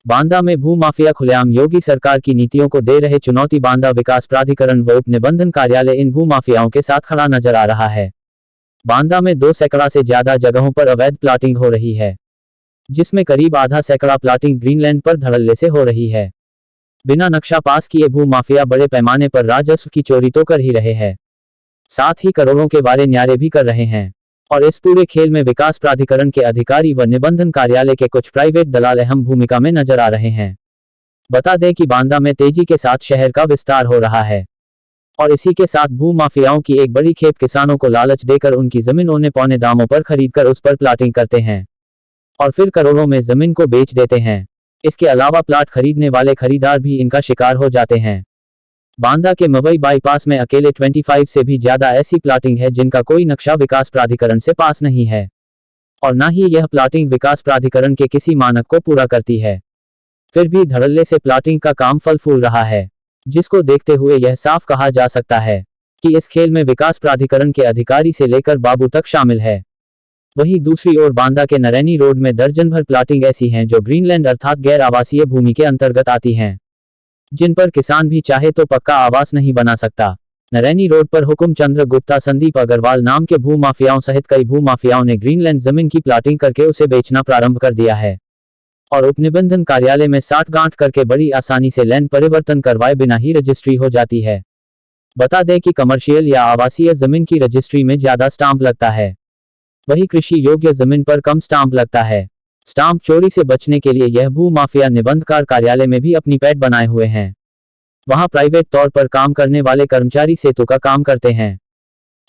बांदा में भू माफिया खुलेआम, योगी सरकार की नीतियों को दे रहे चुनौती। बांदा विकास प्राधिकरण व उप निबंधन कार्यालय इन भू माफियाओं के साथ खड़ा नजर आ रहा है। बांदा में 2 सैकड़ा से ज्यादा जगहों पर अवैध प्लाटिंग हो रही है, जिसमें करीब आधा सैकड़ा प्लाटिंग ग्रीनलैंड पर धड़ल्ले से हो रही है। बिना नक्शा पास किए भू माफिया बड़े पैमाने पर राजस्व की चोरी तो कर ही रहे हैं, साथ ही करोड़ों के वारे न्यारे भी कर रहे हैं। और इस पूरे खेल में विकास प्राधिकरण के अधिकारी व निबंधन कार्यालय के कुछ प्राइवेट दलाल अहम भूमिका में नजर आ रहे हैं। बता दें कि बांदा में तेजी के साथ शहर का विस्तार हो रहा है और इसी के साथ भू माफियाओं की एक बड़ी खेप किसानों को लालच देकर उनकी जमीन औने पौने दामों पर खरीदकर उस पर प्लाटिंग करते हैं और फिर करोड़ों में जमीन को बेच देते हैं। इसके अलावा प्लाट खरीदने वाले खरीदार भी इनका शिकार हो जाते हैं। बांदा के मवई बाईपास में अकेले 25 से भी ज्यादा ऐसी प्लाटिंग है जिनका कोई नक्शा विकास प्राधिकरण से पास नहीं है और न ही यह प्लाटिंग विकास प्राधिकरण के किसी मानक को पूरा करती है। फिर भी धड़ल्ले से प्लाटिंग का काम फल फूल रहा है, जिसको देखते हुए यह साफ कहा जा सकता है कि इस खेल में विकास प्राधिकरण के अधिकारी से लेकर बाबू तक शामिल है। वहीं दूसरी ओर बांदा के नरैनी रोड में दर्जन भर प्लाटिंग ऐसी हैं जो ग्रीनलैंड अर्थात गैर आवासीय भूमि के अंतर्गत आती हैं, जिन पर किसान भी चाहे तो पक्का आवास नहीं बना सकता। नरैनी रोड पर हुकुम चंद्र गुप्ता, संदीप अग्रवाल नाम के भू माफियाओं सहित कई भू माफियाओं ने ग्रीनलैंड जमीन की प्लाटिंग करके उसे बेचना प्रारंभ कर दिया है और उपनिबंधन कार्यालय में साठगांठ करके बड़ी आसानी से लैंड परिवर्तन करवाए बिना ही रजिस्ट्री हो जाती है। बता दें कि कमर्शियल या आवासीय जमीन की रजिस्ट्री में ज्यादा स्टाम्प लगता है, वही कृषि योग्य जमीन पर कम स्टाम्प लगता है। स्टाम्प चोरी से बचने के लिए यह भू माफिया निबंधकार कार्यालय में भी अपनी पैठ बनाए हुए हैं। वहां प्राइवेट तौर पर काम करने वाले कर्मचारी सेतु का काम करते हैं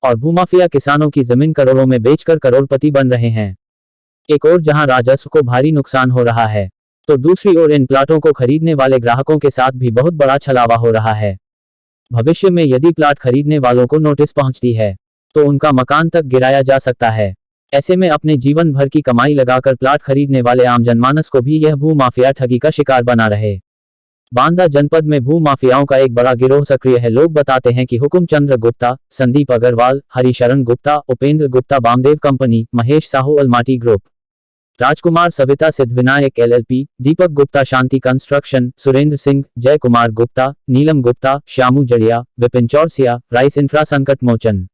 और भूमाफिया किसानों की जमीन करोड़ों में बेचकर करोड़पति बन रहे हैं। एक ओर जहां राजस्व को भारी नुकसान हो रहा है, तो दूसरी ओर इन प्लाटों को खरीदने वाले ग्राहकों के साथ भी बहुत बड़ा छलावा हो रहा है। भविष्य में यदि प्लाट खरीदने वालों को नोटिस पहुंचती है तो उनका मकान तक गिराया जा सकता है। ऐसे में अपने जीवन भर की कमाई लगाकर प्लाट खरीदने वाले आम जनमानस को भी यह भू माफिया ठगी का शिकार बना रहे। बांदा जनपद में भू माफियाओं का एक बड़ा गिरोह सक्रिय है। लोग बताते हैं कि Hukum Chandra Gupta, Sandeep Agarwal, Harisharan Gupta, Upendra Gupta Bamdev company, Mahesh Sahu Almati group, Rajkumar Savita Siddhivinayak LLP, Deepak Gupta Shanti construction, Surendra Singh, Jai Kumar Gupta, Neelam Gupta, Shyamu Jadiya, Vipin Chaurasia, Rice infra Sankat Mochan,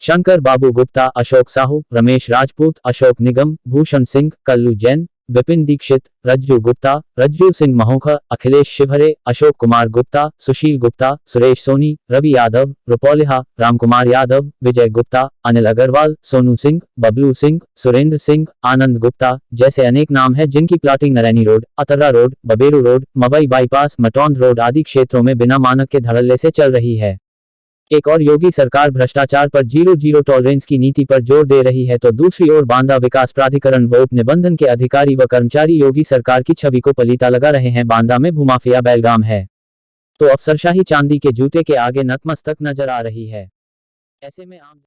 Shankar बाबू गुप्ता, अशोक साहू, रमेश राजपूत, अशोक निगम, भूषण सिंह, कल्लू जैन, विपिन दीक्षित, रज्जू गुप्ता, रज्जू सिंह महोखा, अखिलेश शिवहरे, अशोक कुमार गुप्ता, सुशील गुप्ता, सुरेश सोनी, रवि यादव, रुपौलिहा, रामकुमार यादव, विजय गुप्ता, अनिल अग्रवाल, सोनू सिंह, बबलू सिंह, सुरेंद्र सिंह, आनंद गुप्ता जैसे अनेक नाम है जिनकी plotting Naraini road, Atarra road, Baberu road, Mawai bypass, Mataund road आदि क्षेत्रों में बिना मानक के धड़ल्ले से चल रही है। एक और योगी सरकार भ्रष्टाचार पर जीरो टॉलरेंस की नीति पर जोर दे रही है, तो दूसरी ओर बांदा विकास प्राधिकरण व उप निबंधन के अधिकारी व कर्मचारी योगी सरकार की छवि को पलीता लगा रहे हैं। बांदा में भूमाफिया बेलगाम है तो अफसरशाही चांदी के जूते के आगे नतमस्तक नजर आ रही है। ऐसे में आम